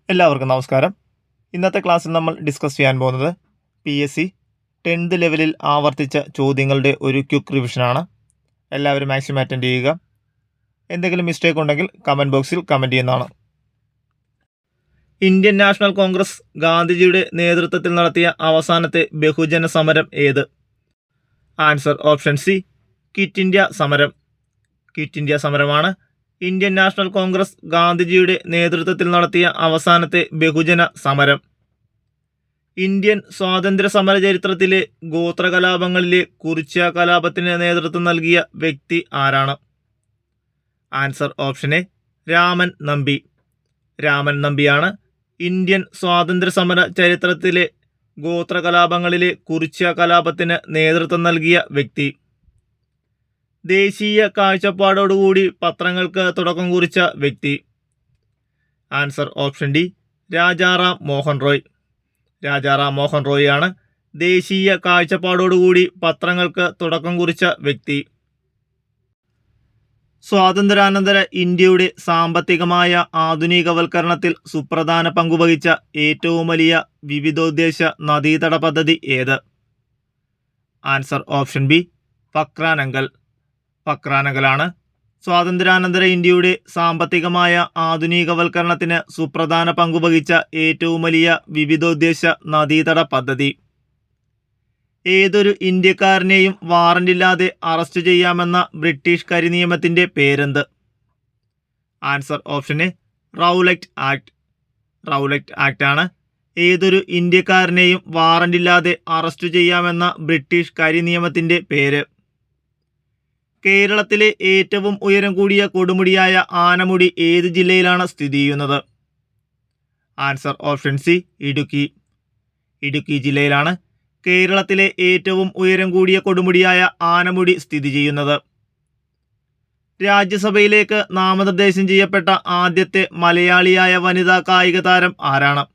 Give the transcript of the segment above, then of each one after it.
എല്ലാവർക്കും നമസ്കാരം. ഇന്നത്തെ ക്ലാസ്സിൽ നമ്മൾ ഡിസ്കസ് ചെയ്യാൻ പോകുന്നത് PSC 10th ലെവലിൽ ആവർത്തിച്ച ചോദ്യങ്ങളുടെ ഒരു ക്വിക്ക് റിവിഷനാണ്. എല്ലാവരും മാക്സിമം അറ്റൻഡ് ചെയ്യുക. എന്തെങ്കിലും മിസ്റ്റേക്ക് ഉണ്ടെങ്കിൽ കമൻറ്റ് ബോക്സിൽ കമൻറ്റ് ചെയ്യുന്നതാണ്. ഇന്ത്യൻ നാഷണൽ കോൺഗ്രസ് ഗാന്ധിജിയുടെ നേതൃത്വത്തിൽ നടത്തിയ അവസാനത്തെ ബഹുജന സമരം ഏത്? Answer option C, quit India സമരം. ക്വിറ്റ് ഇന്ത്യ സമരമാണ് ഇന്ത്യൻ നാഷണൽ കോൺഗ്രസ് ഗാന്ധിജിയുടെ നേതൃത്വത്തിൽ നടത്തിയ അവസാനത്തെ ബഹുജന സമരം. ഇന്ത്യൻ സ്വാതന്ത്ര്യ സമര ചരിത്രത്തിലെ ഗോത്രകലാപങ്ങളിലെ കുറിച്യ കലാപത്തിന് നേതൃത്വം നൽകിയ വ്യക്തി ആരാണ്? Answer option A, Raman Nambi. Raman നമ്പിയാണ് ഇന്ത്യൻ സ്വാതന്ത്ര്യ സമര ചരിത്രത്തിലെ ഗോത്രകലാപങ്ങളിലെ കുറിച്യ കലാപത്തിന് നേതൃത്വം നൽകിയ വ്യക്തി. ദേശീയ കാഴ്ചപ്പാടോടുകൂടി പത്രങ്ങൾക്ക് തുടക്കം കുറിച്ച വ്യക്തി. Answer option D, Rajaram Mohan Roy. Rajaram Mohan Roy ആണ് ദേശീയ കാഴ്ചപ്പാടോടുകൂടി പത്രങ്ങൾക്ക് തുടക്കം കുറിച്ച വ്യക്തി. സ്വാതന്ത്ര്യാനന്തര ഇന്ത്യയുടെ സാമ്പത്തികമായ ആധുനികവൽക്കരണത്തിൽ സുപ്രധാന പങ്കുവഹിച്ച ഏറ്റവും വലിയ വിവിധോദ്ദേശ നദീതട പദ്ധതി ഏത്? Answer option B, Bhakra Nangal. പക്രാനങ്കലാണ് സ്വാതന്ത്ര്യാനന്തര ഇന്ത്യയുടെ സാമ്പത്തികമായ ആധുനികവൽക്കരണത്തിന് സുപ്രധാന പങ്കുവഹിച്ച ഏറ്റവും വലിയ വിവിധോദ്ദേശ നദീതട പദ്ധതി. ഏതൊരു ഇന്ത്യക്കാരനെയും വാറന്റില്ലാതെ അറസ്റ്റ് ചെയ്യാമെന്ന ബ്രിട്ടീഷ് കരിനിയമത്തിന്റെ പേരെന്ത്? Answer option A, Rowlatt act. Rowlatt act ആണ് ഏതൊരു ഇന്ത്യക്കാരനെയും വാറന്റില്ലാതെ അറസ്റ്റ് ചെയ്യാമെന്ന ബ്രിട്ടീഷ് കരിനിയമത്തിന്റെ പേര്. കേരളത്തിലെ ഏറ്റവും ഉയരം കൂടിയ കൊടുമുടിയായ ആനമുടി ഏത് ജില്ലയിലാണ് സ്ഥിതി ചെയ്യുന്നത്? Answer option C, Idukki. Idukki ജില്ലയിലാണ് കേരളത്തിലെ ഏറ്റവും ഉയരം കൂടിയ കൊടുമുടിയായ ആനമുടി സ്ഥിതി ചെയ്യുന്നത്. രാജ്യസഭയിലേക്ക് നാമനിർദ്ദേശം ചെയ്യപ്പെട്ട ആദ്യത്തെ മലയാളിയായ വനിതാ കായിക താരം ആരാണ്?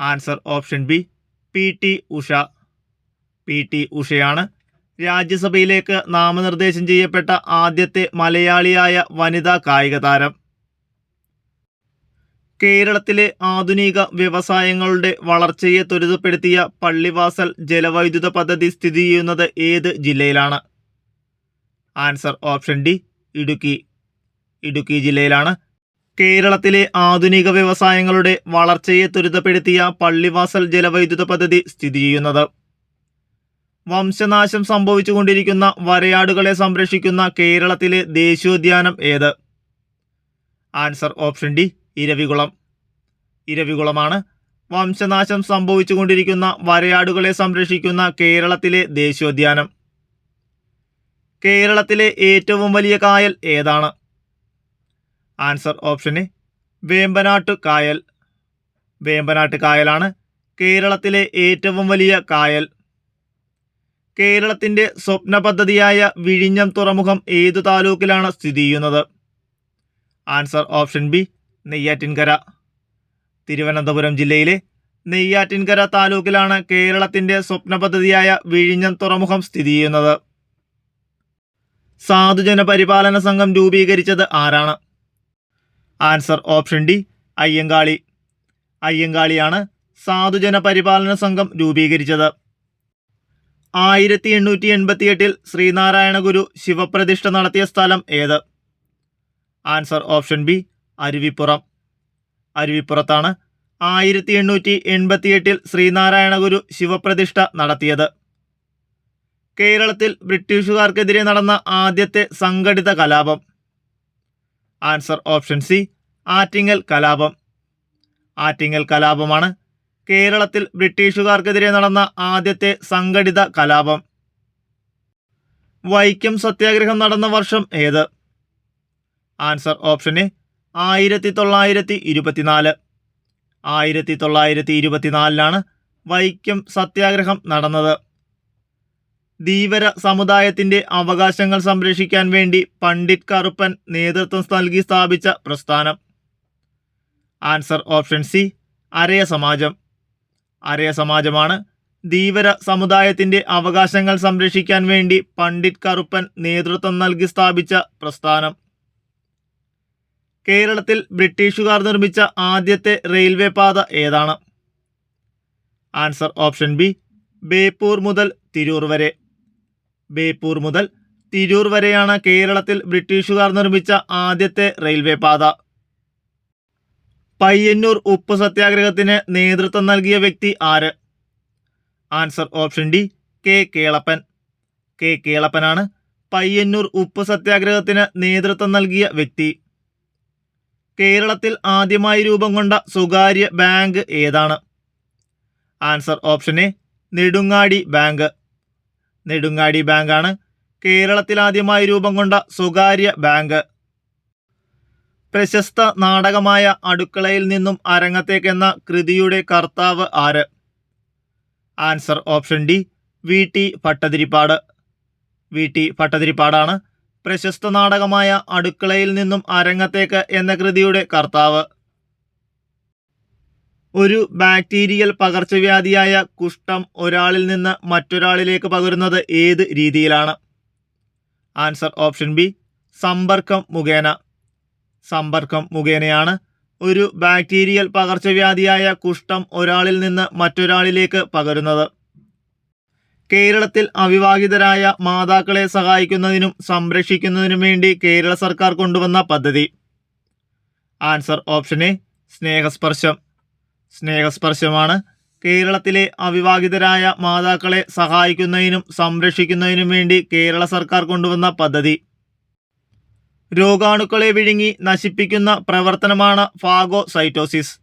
Answer option B, PT Usha. PT ഉഷയാണ് രാജ്യസഭയിലേക്ക് നാമനിർദ്ദേശം ചെയ്യപ്പെട്ട ആദ്യത്തെ മലയാളിയായ വനിതാ കായിക താരം. കേരളത്തിലെ ആധുനിക വ്യവസായങ്ങളുടെ വളർച്ചയെ ത്വരിതപ്പെടുത്തിയ പള്ളിവാസൽ ജലവൈദ്യുത പദ്ധതി സ്ഥിതി ചെയ്യുന്നത് ഏത് ജില്ലയിലാണ്? Answer option D, Idukki. Idukki ജില്ലയിലാണ് കേരളത്തിലെ ആധുനിക വ്യവസായങ്ങളുടെ വളർച്ചയെ ത്വരിതപ്പെടുത്തിയ പള്ളിവാസൽ ജലവൈദ്യുത പദ്ധതി സ്ഥിതി ചെയ്യുന്നത്. വംശനാശം സംഭവിച്ചുകൊണ്ടിരിക്കുന്ന വരയാടുകളെ സംരക്ഷിക്കുന്ന കേരളത്തിലെ ദേശീയോദ്യാനം ഏത്? Answer option D, Eravikulam. ഇരവികുളമാണ് വംശനാശം സംഭവിച്ചുകൊണ്ടിരിക്കുന്ന വരയാടുകളെ സംരക്ഷിക്കുന്ന കേരളത്തിലെ ദേശീയോദ്യാനം. കേരളത്തിലെ ഏറ്റവും വലിയ കായൽ ഏതാണ്? ആൻസർ ഓപ്ഷൻ എ, വേമ്പനാട്ട് കായൽ. വേമ്പനാട്ട് കായലാണ് കേരളത്തിലെ ഏറ്റവും വലിയ കായൽ. കേരളത്തിന്റെ സ്വപ്ന പദ്ധതിയായ വിഴിഞ്ഞം തുറമുഖം ഏതു താലൂക്കിലാണ് സ്ഥിതി ചെയ്യുന്നത്? Answer option B, Neyyattinkara. Thiruvananthapuram ജില്ലയിലെ നെയ്യാറ്റിൻകര താലൂക്കിലാണ് കേരളത്തിന്റെ സ്വപ്ന പദ്ധതിയായ വിഴിഞ്ഞം തുറമുഖം സ്ഥിതി ചെയ്യുന്നത്. സാധുജന പരിപാലന സംഘം രൂപീകരിച്ചത് ആരാണ്? Answer option D, Ayyankali. അയ്യങ്കാളിയാണ് സാധുജന പരിപാലന സംഘം രൂപീകരിച്ചത്. 1888 ശ്രീനാരായണ ഗുരു ശിവപ്രതിഷ്ഠ നടത്തിയ സ്ഥലം ഏത്? Answer option B, Aruvippuram. അരുവിപ്പുറത്താണ് 1888 ശ്രീനാരായണ ഗുരു ശിവപ്രതിഷ്ഠ നടത്തിയത്. കേരളത്തിൽ ബ്രിട്ടീഷുകാർക്കെതിരെ നടന്ന ആദ്യത്തെ സംഘടിത കലാപം. ആൻസർ ഓപ്ഷൻ സി, ആറ്റിങ്ങൽ കലാപം. ആറ്റിങ്ങൽ കലാപമാണ് കേരളത്തിൽ ബ്രിട്ടീഷുകാർക്കെതിരെ നടന്ന ആദ്യത്തെ സംഘടിത കലാപം. വൈക്കം സത്യാഗ്രഹം നടന്ന വർഷം ഏത്? Answer option A, 1924. 1924 വൈക്കം സത്യാഗ്രഹം നടന്നത്. ധീവര സമുദായത്തിന്റെ അവകാശങ്ങൾ സംരക്ഷിക്കാൻ വേണ്ടി പണ്ഡിറ്റ് കറുപ്പൻ നേതൃത്വം നൽകി സ്ഥാപിച്ച പ്രസ്ഥാനം. ആൻസർ ഓപ്ഷൻ സി, അരയ സമാജം. അരയ സമാജമാണ് ധീവര സമുദായത്തിന്റെ അവകാശങ്ങൾ സംരക്ഷിക്കാൻ വേണ്ടി പണ്ഡിറ്റ് കറുപ്പൻ നേതൃത്വം നൽകി സ്ഥാപിച്ച പ്രസ്ഥാനം. കേരളത്തിൽ ബ്രിട്ടീഷുകാർ നിർമ്മിച്ച ആദ്യത്തെ റെയിൽവേ പാത ഏതാണ്? ആൻസർ ഓപ്ഷൻ ബി, ബേപ്പൂർ മുതൽ തിരൂർ വരെ. ബേപ്പൂർ മുതൽ തിരൂർ വരെയാണ് കേരളത്തിൽ ബ്രിട്ടീഷുകാർ നിർമ്മിച്ച ആദ്യത്തെ റെയിൽവേ പാത. പയ്യന്നൂർ ഉപ്പ് സത്യാഗ്രഹത്തിന് നേതൃത്വം നൽകിയ വ്യക്തി ആര്? Answer option D, K Kelappan. K കേളപ്പനാണ് പയ്യന്നൂർ ഉപ്പ് സത്യാഗ്രഹത്തിന് നേതൃത്വം നൽകിയ വ്യക്തി. കേരളത്തിൽ ആദ്യമായി രൂപം കൊണ്ട സ്വകാര്യ ബാങ്ക് ഏതാണ്? Answer option A, Nedungadi bank. Nedungadi ബാങ്കാണ് കേരളത്തിൽ ആദ്യമായി രൂപം കൊണ്ട സ്വകാര്യ ബാങ്ക്. പ്രശസ്ത നാടകമായ അടുക്കളയിൽ നിന്നും അരങ്ങത്തേക്ക് എന്ന കൃതിയുടെ കർത്താവ് ആര്? Answer option D, V T Bhattathiripad. V T ഭട്ടതിരിപ്പാടാണ് പ്രശസ്ത നാടകമായ അടുക്കളയിൽ നിന്നും അരങ്ങത്തേക്ക് എന്ന കൃതിയുടെ കർത്താവ്. ഒരു ബാക്ടീരിയൽ പകർച്ചവ്യാധിയായ കുഷ്ഠം ഒരാളിൽ നിന്ന് മറ്റൊരാളിലേക്ക് പകരുന്നത് ഏത് രീതിയിലാണ്? ആൻസർ ഓപ്ഷൻ ബി, സമ്പർക്കം മുഖേന. സമ്പർക്കം മുഖേനയാണ് ഒരു ബാക്ടീരിയൽ പകർച്ചവ്യാധിയായ കുഷ്ഠം ഒരാളിൽ നിന്ന് മറ്റൊരാളിലേക്ക് പകരുന്നത്. കേരളത്തിൽ അവിവാഹിതരായ മാതാക്കളെ സഹായിക്കുന്നതിനും സംരക്ഷിക്കുന്നതിനും വേണ്ടി കേരള സർക്കാർ കൊണ്ടുവന്ന പദ്ധതി? ആൻസർ ഓപ്ഷൻ എ, സ്നേഹസ്പർശം. സ്നേഹസ്പർശമാണ് കേരളത്തിലെ അവിവാഹിതരായ മാതാക്കളെ സഹായിക്കുന്നതിനും സംരക്ഷിക്കുന്നതിനും വേണ്ടി കേരള സർക്കാർ കൊണ്ടുവന്ന പദ്ധതി. രോഗാണുക്കളെ വിഴുങ്ങി നശിപ്പിക്കുന്ന പ്രവർത്തനമാണ് ഫാഗോസൈറ്റോസിസ്.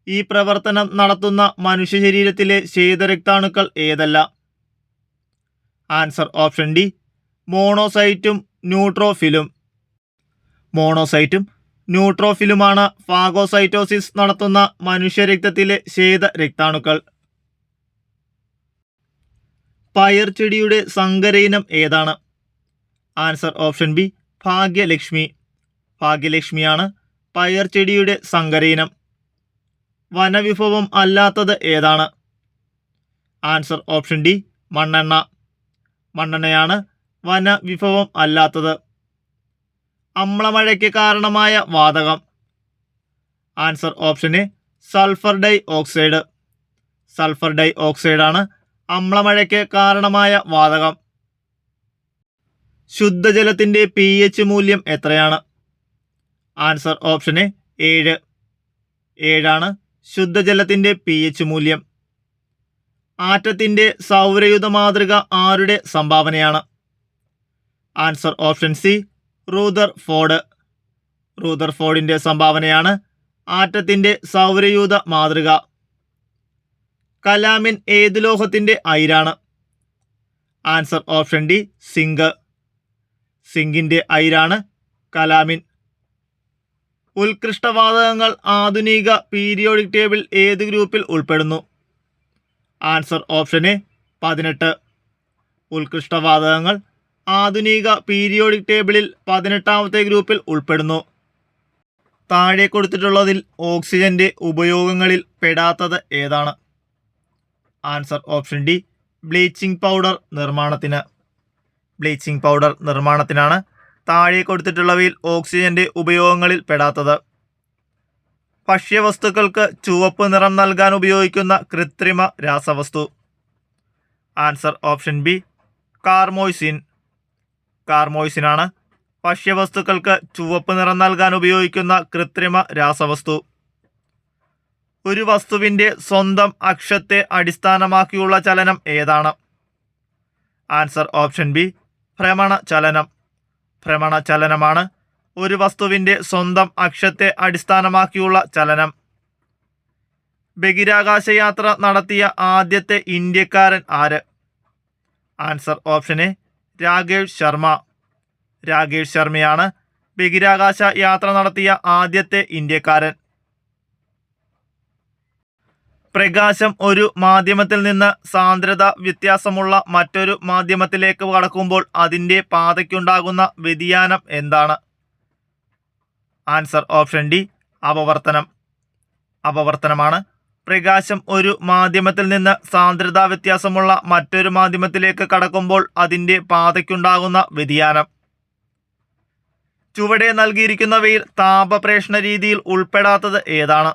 ഈ പ്രവർത്തനം നടത്തുന്ന മനുഷ്യ ശരീരത്തിലെ ശ്വേതരക്താണുക്കൾ ഏതെല്ലാം? ആൻസർ ഓപ്ഷൻ ഡി, മോണോസൈറ്റും ന്യൂട്രോഫിലും. മോണോസൈറ്റും ന്യൂട്രോഫിലുമാണ് ഫാഗോസൈറ്റോസിസ് നടത്തുന്ന മനുഷ്യരക്തത്തിലെ ശ്വേതരക്താണുക്കൾ. പയർ ചെടിയുടെ സങ്കരയിനം ഏതാണ്? Answer option B, Bhagyalakshmi. ഭാഗ്യലക്ഷ്മിയാണ് പയർ ചെടിയുടെ സങ്കരയിനം. വനവിഭവം അല്ലാത്തത് ഏതാണ്? ആൻസർ ഓപ്ഷൻ ഡി, മണ്ണെണ്ണ. മണ്ണെണ്ണയാണ് വനവിഭവം അല്ലാത്തത്. അമ്ലമഴയ്ക്ക് കാരണമായ വാതകം? Answer option A, sulphur dioxide. Sulphur ഡൈ ഓക്സൈഡാണ് അമ്ലമഴയ്ക്ക് കാരണമായ വാതകം. ശുദ്ധജലത്തിന്റെ pH മൂല്യം എത്രയാണ്? Answer option A, 7. 7 ശുദ്ധജലത്തിന്റെ pH മൂല്യം. ആറ്റത്തിന്റെ സൗരയുധ മാതൃക ആരുടെ സംഭാവനയാണ്? Answer option C, Rutherford. റൂദർഫോർഡിന്റെ സംഭാവനയാണ് ആറ്റത്തിന്റെ സൗരയൂഥ മാതൃക. കലാമിൻ ഏത് ലോഹത്തിന്റെ അയിരാണ്? Answer option D, zinc. സിങ്കിന്റെ അയിരാണ് കലാമിൻ. ഉത്കൃഷ്ടവാതകങ്ങൾ ആധുനിക പീരിയോഡിക് ടേബിൾ ഏത് ഗ്രൂപ്പിൽ ഉൾപ്പെടുന്നു? Answer option A, 18. ഉത്കൃഷ്ടവാതകങ്ങൾ ആധുനിക പീരിയോഡിക് ടേബിളിൽ 18ാമത്തെ ഗ്രൂപ്പിൽ ഉൾപ്പെടുന്നു. താഴെ കൊടുത്തിട്ടുള്ളതിൽ ഓക്സിജന്റെ ഉപയോഗങ്ങളിൽ പെടാത്തത് ഏതാണ്? Answer option D, bleaching powder നിർമ്മാണത്തിന്. ബ്ലീച്ചിങ് പൗഡർ നിർമ്മാണത്തിനാണ് താഴെ കൊടുത്തിട്ടുള്ളവയിൽ ഓക്സിജന്റെ ഉപയോഗങ്ങളിൽ പെടാത്തത്. ഭക്ഷ്യവസ്തുക്കൾക്ക് ചുവപ്പ് നിറം നൽകാൻ ഉപയോഗിക്കുന്ന കൃത്രിമ രാസവസ്തു? Answer option B, carmoisine. കാർമോയ്സിനാണ് ഭക്ഷ്യവസ്തുക്കൾക്ക് ചുവപ്പ് നിറം നൽകാൻ ഉപയോഗിക്കുന്ന കൃത്രിമ രാസവസ്തു. ഒരു വസ്തുവിൻ്റെ സ്വന്തം അക്ഷത്തെ അടിസ്ഥാനമാക്കിയുള്ള ചലനം ഏതാണ്? ആൻസർ ഓപ്ഷൻ ബി, ഭ്രമണചലനം. ഭ്രമണചലനമാണ് ഒരു വസ്തുവിൻ്റെ സ്വന്തം അക്ഷത്തെ അടിസ്ഥാനമാക്കിയുള്ള ചലനം. ബഹിരാകാശ യാത്ര നടത്തിയ ആദ്യത്തെ ഇന്ത്യക്കാരൻ ആര്? Answer option A, Rakesh Sharma. Rakesh ശർമ്മയാണ് ബഹിരാകാശ യാത്ര നടത്തിയ ആദ്യത്തെ ഇന്ത്യക്കാരൻ. പ്രകാശം ഒരു മാധ്യമത്തിൽ നിന്ന് സാന്ദ്രത വ്യത്യാസമുള്ള മറ്റൊരു മാധ്യമത്തിലേക്ക് കടക്കുമ്പോൾ അതിൻ്റെ പാതയ്ക്കുണ്ടാകുന്ന വ്യതിയാനം എന്താണ്? ആൻസർ ഓപ്ഷൻ ഡി, അപവർത്തനം. അപവർത്തനമാണ് പ്രകാശം ഒരു മാധ്യമത്തിൽ നിന്ന് സാന്ദ്രതാ വ്യത്യാസമുള്ള മറ്റൊരു മാധ്യമത്തിലേക്ക് കടക്കുമ്പോൾ അതിൻ്റെ പാതയ്ക്കുണ്ടാകുന്ന വ്യതിയാനം. ചുവടെ നൽകിയിരിക്കുന്നവയിൽ താപപ്രേഷണ രീതിയിൽ ഉൾപ്പെടാത്തത് ഏതാണ്?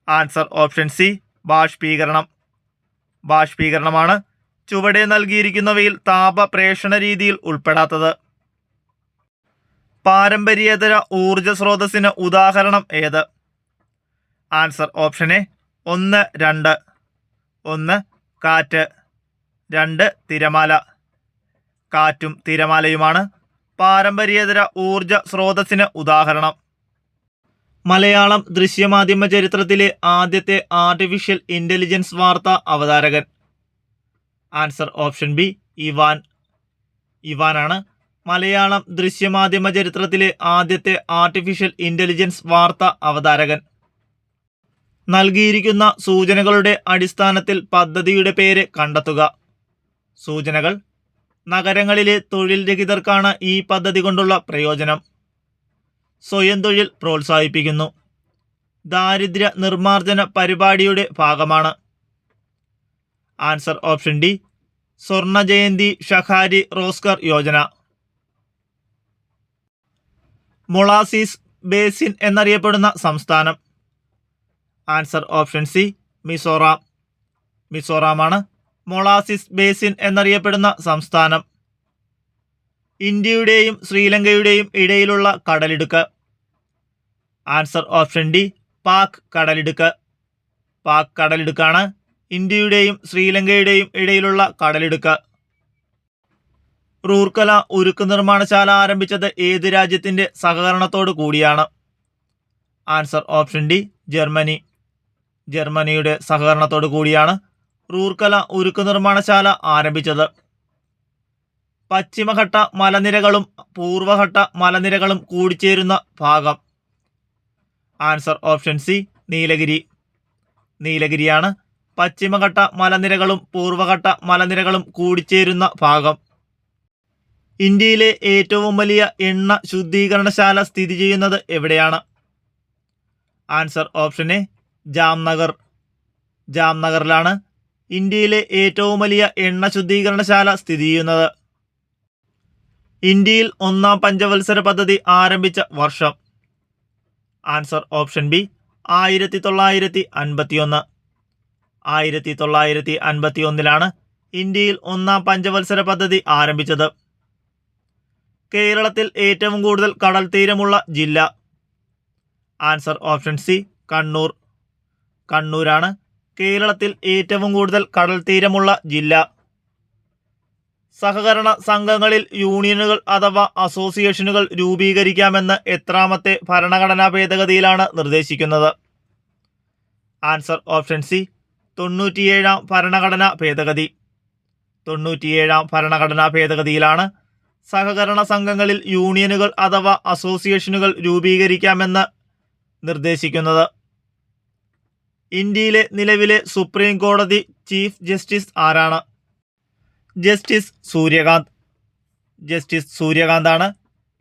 ആൻസർ ഓപ്ഷൻ സി ബാഷ്പീകരണം. ബാഷ്പീകരണമാണ് ചുവടെ നൽകിയിരിക്കുന്നവയിൽ താപപ്രേഷണ രീതിയിൽ ഉൾപ്പെടാത്തത്. പാരമ്പര്യേതര ഊർജ സ്രോതസ്സിന് ഉദാഹരണം ഏത്? Answer option A 1, 2. 1 കാറ്റ്, 2 തിരമാല. കാറ്റും തിരമാലയുമാണ് പാരമ്പര്യേതര ഊർജ സ്രോതസ്സിന് ഉദാഹരണം. മലയാളം ദൃശ്യമാധ്യമ ചരിത്രത്തിലെ ആദ്യത്തെ ആർട്ടിഫിഷ്യൽ ഇന്റലിജൻസ് വാർത്താ അവതാരകൻ? Answer option B Ivan. ഇവാനാണ് മലയാളം ദൃശ്യമാധ്യമ ചരിത്രത്തിലെ ആദ്യത്തെ ആർട്ടിഫിഷ്യൽ ഇന്റലിജൻസ് വാർത്താ അവതാരകൻ. നൽകിയിരിക്കുന്ന സൂചനകളുടെ അടിസ്ഥാനത്തിൽ പദ്ധതിയുടെ പേര് കണ്ടെത്തുക. സൂചനകൾ: നഗരങ്ങളിലെ തൊഴിൽ രഹിതർക്കാണ് ഈ പദ്ധതി കൊണ്ടുള്ള പ്രയോജനം. സ്വയം തൊഴിൽ പ്രോത്സാഹിപ്പിക്കുന്നു. ദാരിദ്ര്യ നിർമ്മാർജ്ജന പരിപാടിയുടെ ഭാഗമാണ്. Answer option D Swarna Jayanti Shahari Rozgar Yojana. Molasses basin എന്നറിയപ്പെടുന്ന സംസ്ഥാനം? Answer option C Mizoram. മിസോറാമാണ് മൊളാസിസ് ബേസിൻ എന്നറിയപ്പെടുന്ന സംസ്ഥാനം. ഇന്ത്യയുടെയും ശ്രീലങ്കയുടെയും ഇടയിലുള്ള കടലിടുക്ക്? ആൻസർ ഓപ്ഷൻ ഡി പാക് കടലിടുക്ക്. പാക് കടലിടുക്കാണ് ഇന്ത്യയുടെയും ശ്രീലങ്കയുടെയും ഇടയിലുള്ള കടലിടുക്ക്. റൂർക്കല ഉരുക്ക് നിർമ്മാണശാല ആരംഭിച്ചത് ഏത് രാജ്യത്തിന്റെ സഹകരണത്തോടു കൂടിയാണ്? Answer option D Germany. ജർമ്മനിയുടെ സഹകരണത്തോടു കൂടിയാണ് റൂർക്കല ഉരുക്ക് നിർമ്മാണശാല ആരംഭിച്ചത്. പശ്ചിമഘട്ട മലനിരകളും പൂർവഘട്ട മലനിരകളും കൂടിച്ചേരുന്ന ഭാഗം? Answer option C Nilgiri. നീലഗിരിയാണ് പശ്ചിമഘട്ട മലനിരകളും പൂർവഘട്ട മലനിരകളും കൂടിച്ചേരുന്ന ഭാഗം. ഇന്ത്യയിലെ ഏറ്റവും വലിയ എണ്ണ ശുദ്ധീകരണശാല സ്ഥിതി ചെയ്യുന്നത് എവിടെയാണ്? Answer option A Jamnagar. ജാംനഗറിലാണ് ഇന്ത്യയിലെ ഏറ്റവും വലിയ എണ്ണ ശുദ്ധീകരണശാല സ്ഥിതി ചെയ്യുന്നത്. ഇന്ത്യയിൽ 1-ാം പഞ്ചവത്സര പദ്ധതി ആരംഭിച്ച വർഷം? Answer option B 1951. 1951 ഇന്ത്യയിൽ 1-ാം പഞ്ചവത്സര പദ്ധതി ആരംഭിച്ചത്. കേരളത്തിൽ ഏറ്റവും കൂടുതൽ കടൽ തീരമുള്ള ജില്ല? Answer option C Kannur. കണ്ണൂരാണ് കേരളത്തിൽ ഏറ്റവും കൂടുതൽ കടൽ തീരമുള്ള ജില്ല. സഹകരണ സംഘങ്ങളിൽ യൂണിയനുകൾ അഥവാ അസോസിയേഷനുകൾ രൂപീകരിക്കാമെന്ന് എത്രാമത്തെ ഭരണഘടനാ ഭേദഗതിയിലാണ് നിർദ്ദേശിക്കുന്നത്? ആൻസർ ഓപ്ഷൻ സി 97-ാം ഭരണഘടനാ ഭേദഗതി. 97-ാം ഭരണഘടനാ ഭേദഗതിയിലാണ് സഹകരണ സംഘങ്ങളിൽ യൂണിയനുകൾ അഥവാ അസോസിയേഷനുകൾ രൂപീകരിക്കാമെന്ന് നിർദ്ദേശിക്കുന്നത്. ഇന്ത്യയിലെ നിലവിലെ സുപ്രീം കോടതി ചീഫ് ജസ്റ്റിസ് ആരാണ്? ജസ്റ്റിസ് സൂര്യകാന്ത്. ജസ്റ്റിസ് സൂര്യകാന്താണ്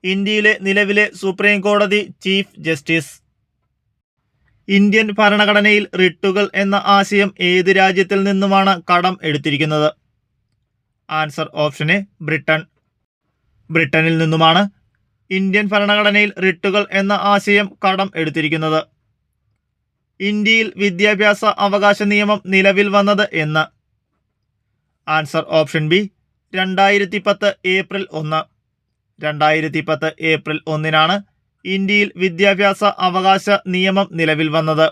ഇന്ത്യയിലെ നിലവിലെ സുപ്രീം കോടതി ചീഫ് ജസ്റ്റിസ്. ഇന്ത്യൻ ഭരണഘടനയിൽ റിട്ടുകൾ എന്ന ആശയം ഏത് രാജ്യത്തിൽ നിന്നുമാണ് കടം എടുത്തിരിക്കുന്നത്? Answer option A Britain. ബ്രിട്ടനിൽ നിന്നുമാണ് ഇന്ത്യൻ ഭരണഘടനയിൽ റിട്ടുകൾ എന്ന ആശയം കടം എടുത്തിരിക്കുന്നത്. ഇന്ത്യയിൽ വിദ്യാഭ്യാസ അവകാശ നിയമം നിലവിൽ വന്നത് എന്ന്? Answer option B 2010 April 1. 2010 April 1 ഇന്ത്യയിൽ വിദ്യാഭ്യാസ അവകാശ നിയമം നിലവിൽ വന്നത്.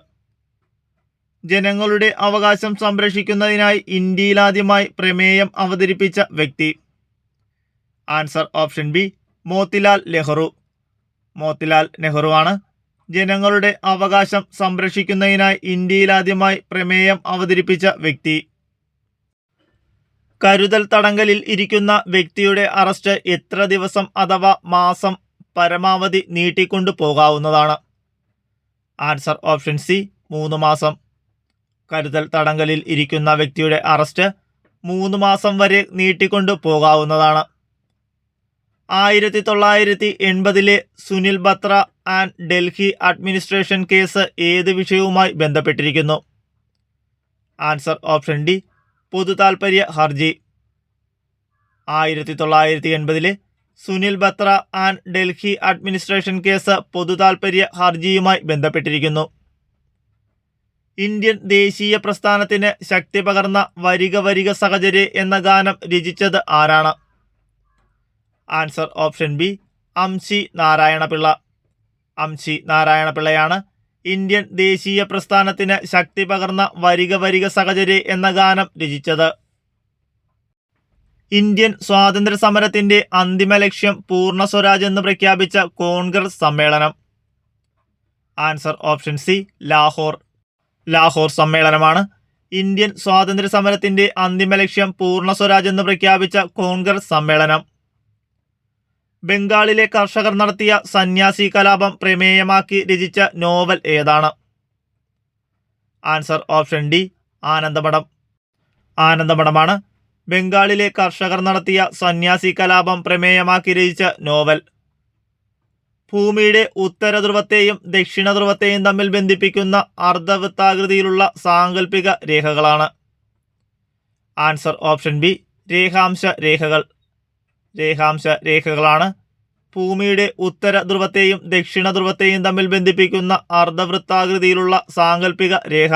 ജനങ്ങളുടെ അവകാശം സംരക്ഷിക്കുന്നതിനായി ഇന്ത്യയിലാദ്യമായി പ്രമേയം അവതരിപ്പിച്ച വ്യക്തി? Answer option B Motilal Nehru. Motilal നെഹ്റുവാണ് ജനങ്ങളുടെ അവകാശം സംരക്ഷിക്കുന്നതിനായി ഇന്ത്യയിലാദ്യമായി പ്രമേയം അവതരിപ്പിച്ച വ്യക്തി. കരുതൽ തടങ്കലിൽ ഇരിക്കുന്ന വ്യക്തിയുടെ അറസ്റ്റ് എത്ര ദിവസം അഥവാ മാസം പരമാവധി നീട്ടിക്കൊണ്ടു പോകാവുന്നതാണ്? ആൻസർ ഓപ്ഷൻ സി 3 മാസം. കരുതൽ തടങ്കലിൽ ഇരിക്കുന്ന വ്യക്തിയുടെ അറസ്റ്റ് 3 മാസം വരെ നീട്ടിക്കൊണ്ടു പോകാവുന്നതാണ്. 1980 Sunil Batra and Delhi administration case ഏത് വിഷയവുമായി ബന്ധപ്പെട്ടിരിക്കുന്നു? ആൻസർ ഓപ്ഷൻ ഡി പൊതു താൽപര്യ ഹർജി. 1980 Sunil Batra and Delhi administration case പൊതുതാൽപര്യ ഹർജിയുമായി ബന്ധപ്പെട്ടിരിക്കുന്നു. ഇന്ത്യൻ ദേശീയ പ്രസ്ഥാനത്തിന് ശക്തി പകർന്ന വരിക വരിക സഹചര്യ എന്ന ഗാനം രചിച്ചത് ആരാണ്? Answer option B Amshi Narayana Pillai. Amshi നാരായണപിള്ളയാണ് ഇന്ത്യൻ ദേശീയ പ്രസ്ഥാനത്തിന് ശക്തി പകർന്ന വരിക വരിക സഹചര്യ എന്ന ഗാനം രചിച്ചത്. ഇന്ത്യൻ സ്വാതന്ത്ര്യ സമരത്തിന്റെ അന്തിമ ലക്ഷ്യം പൂർണ്ണ സ്വരാജ് എന്ന് പ്രഖ്യാപിച്ച കോൺഗ്രസ് സമ്മേളനം? Answer option C Lahore. Lahore സമ്മേളനമാണ് ഇന്ത്യൻ സ്വാതന്ത്ര്യ സമരത്തിന്റെ അന്തിമ ലക്ഷ്യം പൂർണ്ണ സ്വരാജ് എന്ന് പ്രഖ്യാപിച്ച കോൺഗ്രസ് സമ്മേളനം. ബംഗാളിലെ കർഷകർ നടത്തിയ സന്യാസി കലാപം പ്രമേയമാക്കി രചിച്ച നോവൽ ഏതാണ്? Answer option D Anandamath. ആനന്ദമഠമാണ് ബംഗാളിലെ കർഷകർ നടത്തിയ സന്യാസി കലാപം പ്രമേയമാക്കി രചിച്ച നോവൽ. ഭൂമിയുടെ ഉത്തര ധ്രുവത്തെയും ദക്ഷിണ ധ്രുവത്തെയും തമ്മിൽ ബന്ധിപ്പിക്കുന്ന അർദ്ധവൃത്താകൃതിയിലുള്ള സാങ്കല്പിക രേഖകളാണ്? ആൻസർ ഓപ്ഷൻ ബി രേഖാംശ രേഖകൾ. രേഖാംശ രേഖകളാണ് ഭൂമിയുടെ ഉത്തര ധ്രുവത്തെയും ദക്ഷിണ ധ്രുവത്തെയും തമ്മിൽ ബന്ധിപ്പിക്കുന്ന അർദ്ധവൃത്താകൃതിയിലുള്ള സാങ്കല്പിക രേഖ.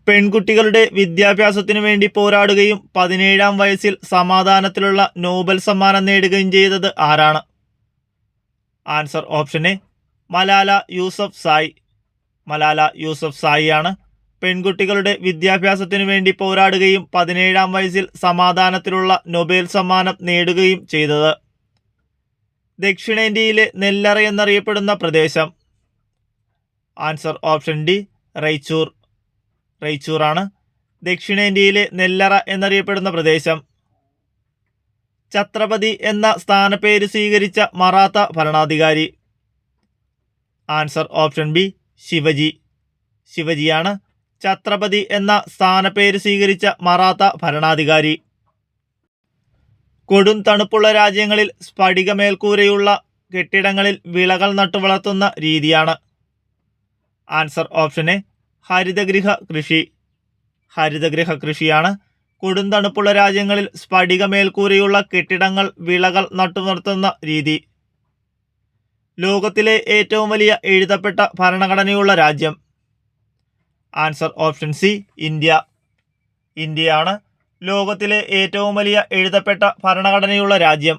പെൺകുട്ടികളുടെ വിദ്യാഭ്യാസത്തിനു വേണ്ടി പോരാടുകയും 17-ാം വയസ്സിൽ സമാധാനത്തിലുള്ള നോബൽ സമ്മാനം നേടുകയും ചെയ്തത് ആരാണ്? Answer option A Malala Yousafzai. Malala യൂസഫ് സായിയാണ് പെൺകുട്ടികളുടെ വിദ്യാഭ്യാസത്തിനു വേണ്ടി പോരാടുകയും 17-ാം വയസ്സിൽ സമാധാനത്തിലുള്ള നൊബേൽ സമ്മാനം നേടുകയും ചെയ്തത്. ദക്ഷിണേന്ത്യയിലെ നെല്ലറ എന്നറിയപ്പെടുന്ന പ്രദേശം? Answer option D Raichur. റൈച്ചൂറാണ് ദക്ഷിണേന്ത്യയിലെ നെല്ലറ എന്നറിയപ്പെടുന്ന പ്രദേശം. ഛത്രപതി എന്ന സ്ഥാനപ്പേര് സ്വീകരിച്ച മറാത്ത ഭരണാധികാരി? Answer option B Shivaji. ശിവജിയാണ് ഛത്രപതി എന്ന സ്ഥാനപ്പേര് സ്വീകരിച്ച മറാത്ത ഭരണാധികാരി. കൊടും തണുപ്പുള്ള രാജ്യങ്ങളിൽ സ്ഫടിക മേൽക്കൂരയുള്ള കെട്ടിടങ്ങളിൽ വിളകൾ നട്ടുവളർത്തുന്ന രീതിയാണ്? ആൻസർ ഓപ്ഷൻ എ ഹരിതഗൃഹ കൃഷി. ഹരിതഗൃഹ കൃഷിയാണ് കൊടും തണുപ്പുള്ള രാജ്യങ്ങളിൽ സ്ഫടിക മേൽക്കൂരയുള്ള കെട്ടിടങ്ങൾ വിളകൾ നട്ടുവളർത്തുന്ന രീതി. ലോകത്തിലെ ഏറ്റവും വലിയ എഴുതപ്പെട്ട ഭരണഘടനയുള്ള രാജ്യം? Answer option C India. ഇന്ത്യയാണ് ലോകത്തിലെ ഏറ്റവും വലിയ എഴുതപ്പെട്ട ഭരണഘടനയുള്ള രാജ്യം.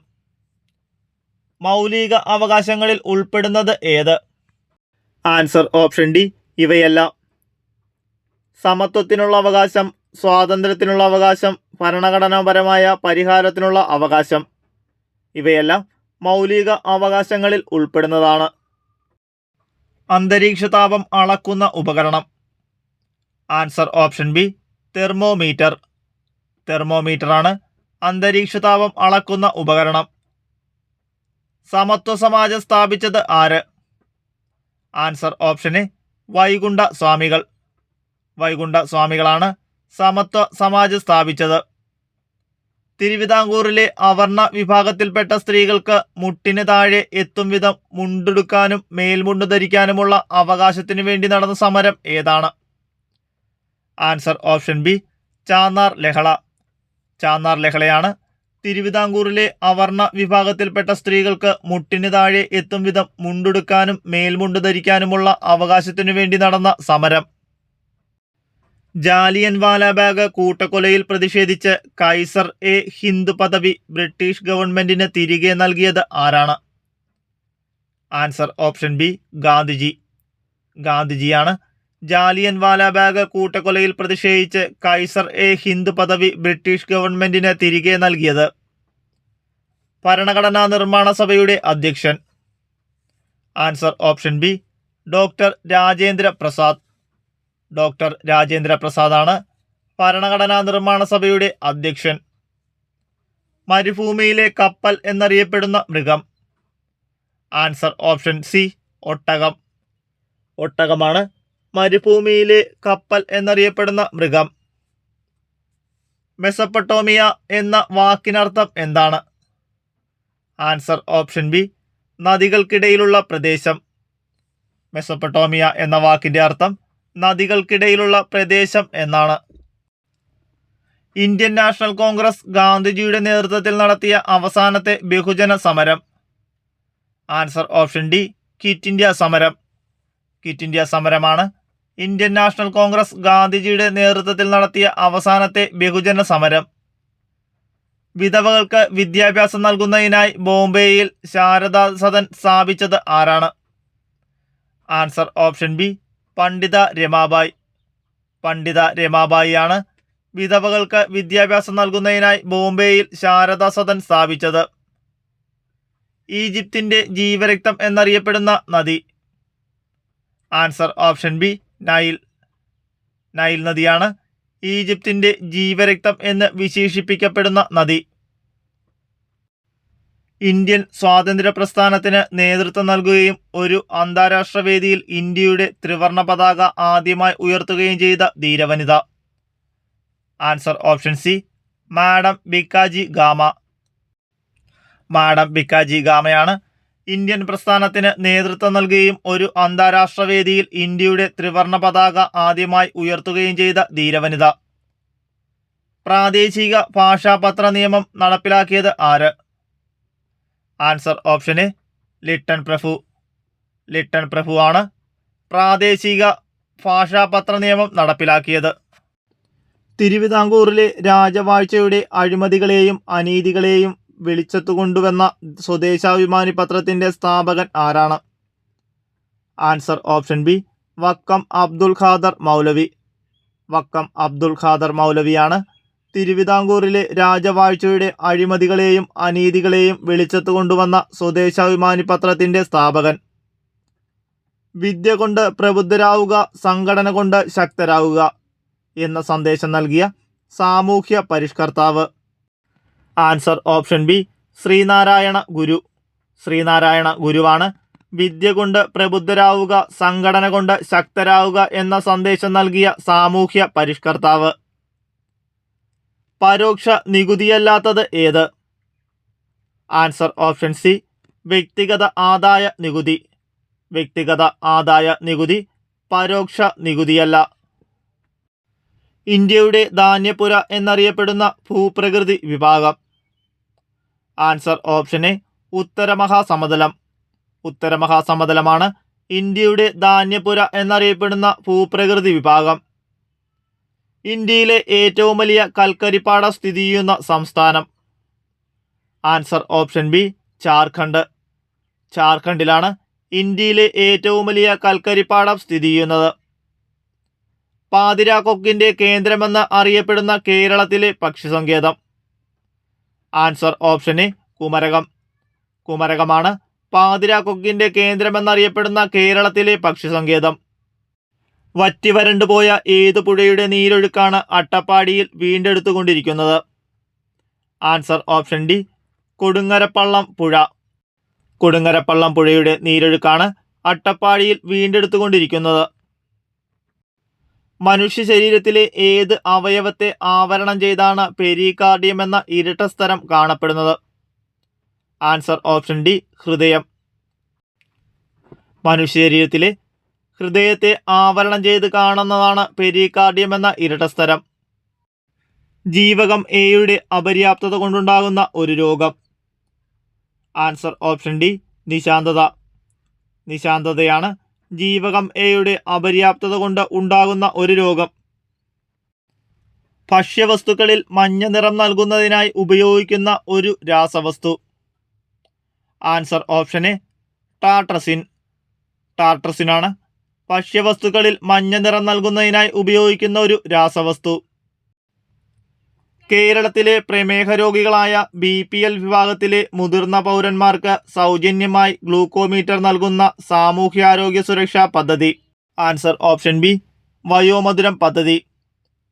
മൗലിക അവകാശങ്ങളിൽ ഉൾപ്പെടുന്നത് ഏത്? ആൻസർ ഓപ്ഷൻ ഡി ഇവയെല്ലാം. സമത്വത്തിനുള്ള അവകാശം, സ്വാതന്ത്ര്യത്തിനുള്ള അവകാശം, ഭരണഘടനാപരമായ പരിഹാരത്തിനുള്ള അവകാശം, ഇവയെല്ലാം മൗലിക അവകാശങ്ങളിൽ ഉൾപ്പെടുന്നതാണ്. അന്തരീക്ഷ താപം അളക്കുന്ന ഉപകരണം? Answer option B thermometer. തെർമോമീറ്ററാണ് അന്തരീക്ഷ താപം അളക്കുന്ന ഉപകരണം. സമത്വ സമാജം സ്ഥാപിച്ചത് ആര്? ആൻസർ ഓപ്ഷൻ എ വൈകുണ്ഠ സ്വാമികൾ. വൈകുണ്ഠ സ്വാമികളാണ് സമത്വ സമാജം സ്ഥാപിച്ചത്. തിരുവിതാംകൂറിലെ അവർണ വിഭാഗത്തിൽപ്പെട്ട സ്ത്രീകൾക്ക് മുട്ടിന് താഴെ എത്തും വിധം മുണ്ടെടുക്കാനും മേൽമുണ്ട് ധരിക്കാനുമുള്ള അവകാശത്തിനു വേണ്ടി നടന്ന സമരം ഏതാണ്? ആൻസർ ഓപ്ഷൻ ബി ചാന്നാർ ലഹള. ചാന്നാർ ലഹളയാണ് തിരുവിതാംകൂറിലെ അവർണ വിഭാഗത്തിൽപ്പെട്ട സ്ത്രീകൾക്ക് മുട്ടിന് താഴെ എത്തും വിധം മുണ്ടെടുക്കാനും മേൽമുണ്ട് ധരിക്കാനുമുള്ള അവകാശത്തിനു വേണ്ടി നടന്ന സമരം. ജാലിയൻ വാലാബാഗ് കൂട്ടക്കൊലയിൽ പ്രതിഷേധിച്ച് കൈസർ എ ഹിന്ദ് പദവി ബ്രിട്ടീഷ് ഗവൺമെന്റിന് തിരികെ നൽകിയത് ആരാണ്? Answer option B Gandhiji. ഗാന്ധിജിയാണ് ജാലിയൻ വാലാബാഗ് കൂട്ടക്കൊലയിൽ പ്രതിഷേധിച്ച് കൈസർ എ ഹിന്ദ് പദവി ബ്രിട്ടീഷ് ഗവൺമെന്റിന് തിരികെ നൽകിയത്. ഭരണഘടനാ നിർമ്മാണ സഭയുടെ അധ്യക്ഷൻ? Answer option B doctor Rajendra Prasad. Doctor Rajendra പ്രസാദാണ് ഭരണഘടനാ നിർമ്മാണ സഭയുടെ അധ്യക്ഷൻ. മരുഭൂമിയിലെ കപ്പൽ എന്നറിയപ്പെടുന്ന മൃഗം? ആൻസർ ഓപ്ഷൻ സി ഒട്ടകം. ഒട്ടകമാണ് മരുഭൂമിയിലെ കപ്പൽ എന്നറിയപ്പെടുന്ന മൃഗം. മെസൊപ്പൊട്ടേമിയ എന്ന വാക്കിനർത്ഥം എന്താണ്? ആൻസർ ഓപ്ഷൻ ബി നദികൾക്കിടയിലുള്ള പ്രദേശം. മെസൊപ്പൊട്ടേമിയ എന്ന വാക്കിന്റെ അർത്ഥം നദികൾക്കിടയിലുള്ള പ്രദേശം എന്നാണ്. ഇന്ത്യൻ നാഷണൽ കോൺഗ്രസ് ഗാന്ധിജിയുടെ നേതൃത്വത്തിൽ നടത്തിയ അവസാനത്തെ ബഹുജന സമരം. Answer option D, quit India സമരം. ക്വിറ്റ് ഇന്ത്യ സമരമാണ് ഇന്ത്യൻ നാഷണൽ കോൺഗ്രസ് ഗാന്ധിജിയുടെ നേതൃത്വത്തിൽ നടത്തിയ അവസാനത്തെ ബഹുജന സമരം. വിധവകൾക്ക് വിദ്യാഭ്യാസം നൽകുന്നതിനായി ബോംബെയിൽ ശാരദാ സദൻ സ്ഥാപിച്ചത് ആരാണ്? ആൻസർ ഓപ്ഷൻ ബി, പണ്ഡിത രമാബായി. പണ്ഡിത രമാബായിയാണ് വിധവകൾക്ക് വിദ്യാഭ്യാസം നൽകുന്നതിനായി ബോംബെയിൽ ശാരദാ സദൻ സ്ഥാപിച്ചത്. ഈജിപ്തിൻ്റെ ജീവരക്തം എന്നറിയപ്പെടുന്ന നദി. Answer option B, Nile. Nile നദിയാണ് ഈജിപ്തിൻ്റെ ജീവരക്തം എന്ന് വിശേഷിപ്പിക്കപ്പെടുന്ന നദി. ഇന്ത്യൻ സ്വാതന്ത്ര്യ പ്രസ്ഥാനത്തിന് നേതൃത്വം നൽകുകയും ഒരു അന്താരാഷ്ട്ര വേദിയിൽ ഇന്ത്യയുടെ ത്രിവർണ പതാക ആദ്യമായി ഉയർത്തുകയും ചെയ്ത ധീരവനിത. Answer option C, madam Bhikaji Cama. Madam Bhikaji ഗാമയാണ് ഇന്ത്യൻ പ്രസ്ഥാനത്തിന് നേതൃത്വം നൽകുകയും ഒരു അന്താരാഷ്ട്ര വേദിയിൽ ഇന്ത്യയുടെ ത്രിവർണ പതാക ആദ്യമായി ഉയർത്തുകയും ചെയ്ത ധീരവനിത. പ്രാദേശിക ഭാഷാപത്ര നിയമം നടപ്പിലാക്കിയത് ആര്? ആൻസർ ഓപ്ഷൻ എ, ലിട്ടൺ പ്രഭു. ലിട്ടൺ പ്രഭു ആണ് പ്രാദേശിക ഭാഷാപത്ര നിയമം നടപ്പിലാക്കിയത്. തിരുവിതാംകൂറിലെ രാജവാഴ്ചയുടെ അഴിമതികളെയും അനീതികളെയും വെളിച്ചത്തുകൊണ്ടുവന്ന സ്വദേശാഭിമാനി പത്രത്തിൻ്റെ സ്ഥാപകൻ ആരാണ്? Answer option B, Vakkom Abdul Khader Moulavi. Vakkom Abdul Khader മൗലവിയാണ് തിരുവിതാംകൂറിലെ രാജവാഴ്ചയുടെ അഴിമതികളെയും അനീതികളെയും വെളിച്ചത്ത് കൊണ്ടുവന്ന സ്വദേശാഭിമാനി പത്രത്തിൻ്റെ സ്ഥാപകൻ. വിദ്യ കൊണ്ട് പ്രബുദ്ധരാവുക, സംഘടന കൊണ്ട് ശക്തരാവുക എന്ന സന്ദേശം നൽകിയ സാമൂഹ്യ പരിഷ്കർത്താവ്. ആൻസർ ഓപ്ഷൻ ബി, ശ്രീനാരായണ ഗുരു. ശ്രീനാരായണ ഗുരുവാണ് വിദ്യ കൊണ്ട് പ്രബുദ്ധരാവുക, സംഘടന കൊണ്ട് ശക്തരാവുക എന്ന സന്ദേശം നൽകിയ സാമൂഹ്യ പരിഷ്കർത്താവ്. പരോക്ഷ നികുതിയല്ലാത്തത് ഏത്? ആൻസർ ഓപ്ഷൻ സി, വ്യക്തിഗത ആദായ നികുതി. വ്യക്തിഗത ആദായ നികുതി പരോക്ഷ നികുതിയല്ല. ഇന്ത്യയുടെ ധാന്യപ്പുര എന്നറിയപ്പെടുന്ന ഭൂപ്രകൃതി വിഭാഗം. ആൻസർ ഓപ്ഷൻ എ, ഉത്തരമഹാസമതലം. ഉത്തരമഹാസമതലമാണ് ഇന്ത്യയുടെ ധാന്യപ്പുര എന്നറിയപ്പെടുന്ന ഭൂപ്രകൃതി വിഭാഗം. ഇന്ത്യയിലെ ഏറ്റവും വലിയ കൽക്കരിപ്പാടം സ്ഥിതി ചെയ്യുന്ന സംസ്ഥാനം. Answer option B, Jharkhand. ജാർഖണ്ഡിലാണ് ഇന്ത്യയിലെ ഏറ്റവും വലിയ കൽക്കരിപ്പാടം സ്ഥിതി ചെയ്യുന്നത്. പാതിരാക്കൊക്കിൻ്റെ കേന്ദ്രമെന്ന് അറിയപ്പെടുന്ന കേരളത്തിലെ പക്ഷിസങ്കേതം. Answer option A, Kumarakom. കുമരകമാണ് പാതിരാക്കൊക്കിൻ്റെ കേന്ദ്രമെന്നറിയപ്പെടുന്ന കേരളത്തിലെ പക്ഷിസങ്കേതം. വറ്റിവരണ്ടുപോയ ഏതു പുഴയുടെ നീരൊഴുക്കാണ് അട്ടപ്പാടിയിൽ വീണ്ടെടുത്തുകൊണ്ടിരിക്കുന്നത്? ആൻസർ ഓപ്ഷൻ ഡി, കൊടുങ്ങരപ്പള്ളം പുഴ. കൊടുങ്ങരപ്പള്ളം പുഴയുടെ നീരൊഴുക്കാണ് അട്ടപ്പാടിയിൽ വീണ്ടെടുത്തുകൊണ്ടിരിക്കുന്നത്. മനുഷ്യ ശരീരത്തിലെ ഏത് അവയവത്തെ ആവരണം ചെയ്താണ് പെരികാർഡിയം എന്ന ഇരട്ടസ്തരം കാണപ്പെടുന്നത്? ആൻസർ ഓപ്ഷൻ ഡി, ഹൃദയം. മനുഷ്യ ശരീരത്തിലെ ഹൃദയത്തെ ആവരണം ചെയ്ത് കാണുന്നതാണ് പെരികാർഡിയം എന്ന ഇരട്ടസ്തരം. ജീവകം എയുടെ അപര്യാപ്തത കൊണ്ടുണ്ടാകുന്ന ഒരു രോഗം. ആൻസർ ഓപ്ഷൻ ഡി, നിശാന്തത. നിശാന്തതയാണ് ജീവകം എയുടെ അപര്യാപ്തത കൊണ്ട് ഉണ്ടാകുന്ന ഒരു രോഗം. ഭക്ഷ്യവസ്തുക്കളിൽ മഞ്ഞ നിറം നൽകുന്നതിനായി ഉപയോഗിക്കുന്ന ഒരു രാസവസ്തു. Answer option A, tartrazine. ടാർട്രസിനാണ് ഭക്ഷ്യവസ്തുക്കളിൽ മഞ്ഞ നിറം നൽകുന്നതിനായി ഉപയോഗിക്കുന്ന ഒരു രാസവസ്തു. കേരളത്തിലെ പ്രമേഹ രോഗികളായ BPL വിഭാഗത്തിലെ മുതിർന്ന പൗരന്മാർക്ക് സൗജന്യമായി ഗ്ലൂക്കോമീറ്റർ നൽകുന്ന സാമൂഹ്യാരോഗ്യ സുരക്ഷാ പദ്ധതി. ആൻസർ ഓപ്ഷൻ ബി, വയോമധുരം പദ്ധതി.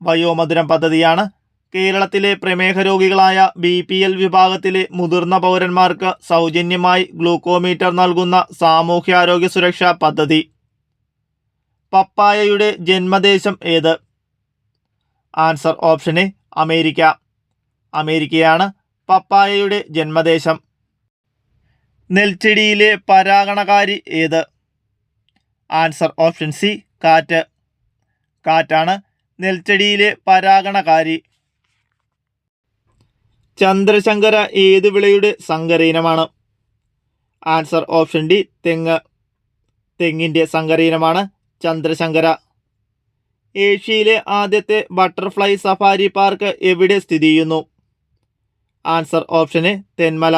വയോമധുരം പദ്ധതിയാണ് കേരളത്തിലെ പ്രമേഹ രോഗികളായ BPL വിഭാഗത്തിലെ മുതിർന്ന പൗരന്മാർക്ക് സൗജന്യമായി ഗ്ലൂക്കോമീറ്റർ നൽകുന്ന സാമൂഹ്യാരോഗ്യ സുരക്ഷാ പദ്ധതി. പപ്പായയുടെ ജന്മദേശം ഏത്? Answer option A, America. അമേരിക്കയാണ് പപ്പായയുടെ ജന്മദേശം. നെൽച്ചെടിയിലെ പരാഗണകാരി ഏത്? ആൻസർ ഓപ്ഷൻ സി, കാറ്റ്. കാറ്റാണ് നെൽച്ചെടിയിലെ പരാഗണകാരി. ചന്ദ്രശങ്കര ഏത് വിളയുടെ സങ്കര ഇനമാണ്? ആൻസർ ഓപ്ഷൻ ഡി തെങ്ങ്. തെങ്ങിൻ്റെ സങ്കര ഇനമാണ് ചന്ദ്രശങ്കര. ഏഷ്യയിലെ ആദ്യത്തെ ബട്ടർഫ്ലൈ സഫാരി പാർക്ക് എവിടെ സ്ഥിതി ചെയ്യുന്നു? Answer option A Thenmala.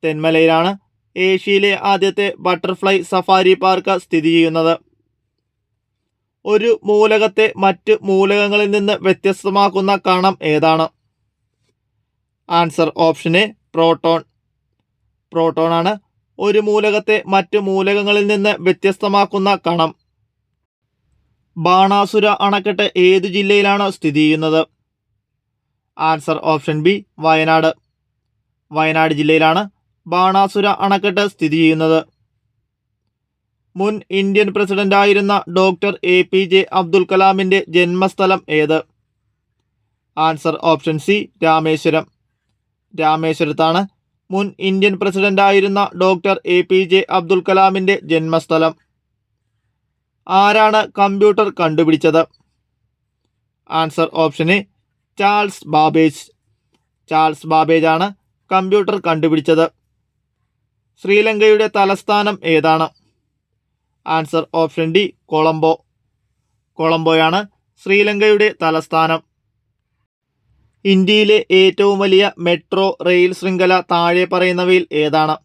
തെന്മലയിലാണ് ഏഷ്യയിലെ ആദ്യത്തെ ബട്ടർഫ്ലൈ സഫാരി പാർക്ക് സ്ഥിതി ചെയ്യുന്നത്. ഒരു മൂലകത്തെ മറ്റ് മൂലകങ്ങളിൽ നിന്ന് വ്യത്യസ്തമാക്കുന്ന കണം ഏതാണ്? Answer option A proton. Proton ആണ് ഒരു മൂലകത്തെ മറ്റ് മൂലകങ്ങളിൽ നിന്ന് വ്യത്യസ്തമാക്കുന്ന കണം. ബാണാസുര അണക്കെട്ട് ഏതു ജില്ലയിലാണ് സ്ഥിതി ചെയ്യുന്നത്? Answer option B Wayanad. Wayanad ജില്ലയിലാണ് ബാണാസുര അണക്കെട്ട് സ്ഥിതി ചെയ്യുന്നത്. മുൻ ഇന്ത്യൻ പ്രസിഡന്റായിരുന്ന ഡോക്ടർ APJ അബ്ദുൽ കലാമിൻ്റെ ജന്മസ്ഥലം ഏത്? Answer option C Rameswaram. രാമേശ്വരത്താണ് മുൻ ഇന്ത്യൻ പ്രസിഡന്റായിരുന്ന ഡോക്ടർ APJ അബ്ദുൽ കലാമിൻ്റെ ജന്മസ്ഥലം. ആരാണ് കമ്പ്യൂട്ടർ കണ്ടുപിടിച്ചത്? Answer option A Charles Babbage. Charles Babbage ആണ് കമ്പ്യൂട്ടർ കണ്ടുപിടിച്ചത്. ശ്രീലങ്കയുടെ തലസ്ഥാനം ഏതാണ്? Answer option D Colombo. കൊളംബോയാണ് ശ്രീലങ്കയുടെ തലസ്ഥാനം. ഇന്ത്യയിലെ ഏറ്റവും വലിയ മെട്രോ റെയിൽ ശൃംഖല താഴെ പറയുന്നവയിൽ ഏതാണ്?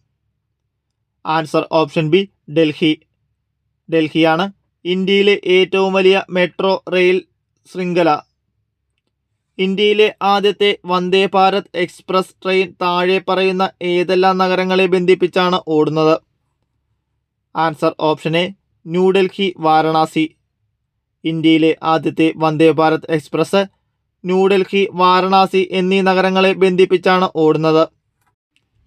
Answer option B Delhi. ഡൽഹിയാണ് ഇന്ത്യയിലെ ഏറ്റവും വലിയ മെട്രോ റെയിൽ ശൃംഖല. ഇന്ത്യയിലെ ആദ്യത്തെ വന്ദേ ഭാരത് എക്സ്പ്രസ് ട്രെയിൻ താഴെ പറയുന്ന ഏതെല്ലാം നഗരങ്ങളെ ബന്ധിപ്പിച്ചാണ് ഓടുന്നത്? Answer option A New Delhi Varanasi. ഇന്ത്യയിലെ ആദ്യത്തെ വന്ദേ ഭാരത് എക്സ്പ്രസ് ന്യൂഡൽഹി വാരണാസി എന്നീ നഗരങ്ങളെ ബന്ധിപ്പിച്ചാണ് ഓടുന്നത്.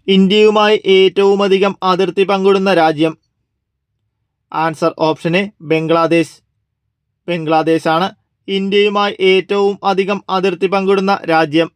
ഇന്ത്യയുമായി ഏറ്റവുമധികം അതിർത്തി പങ്കിടുന്ന രാജ്യം? Answer option A Bangladesh. ബംഗ്ലാദേശാണ് ഇന്ത്യയുമായി ഏറ്റവും അധികം അതിർത്തി പങ്കിടുന്ന രാജ്യം.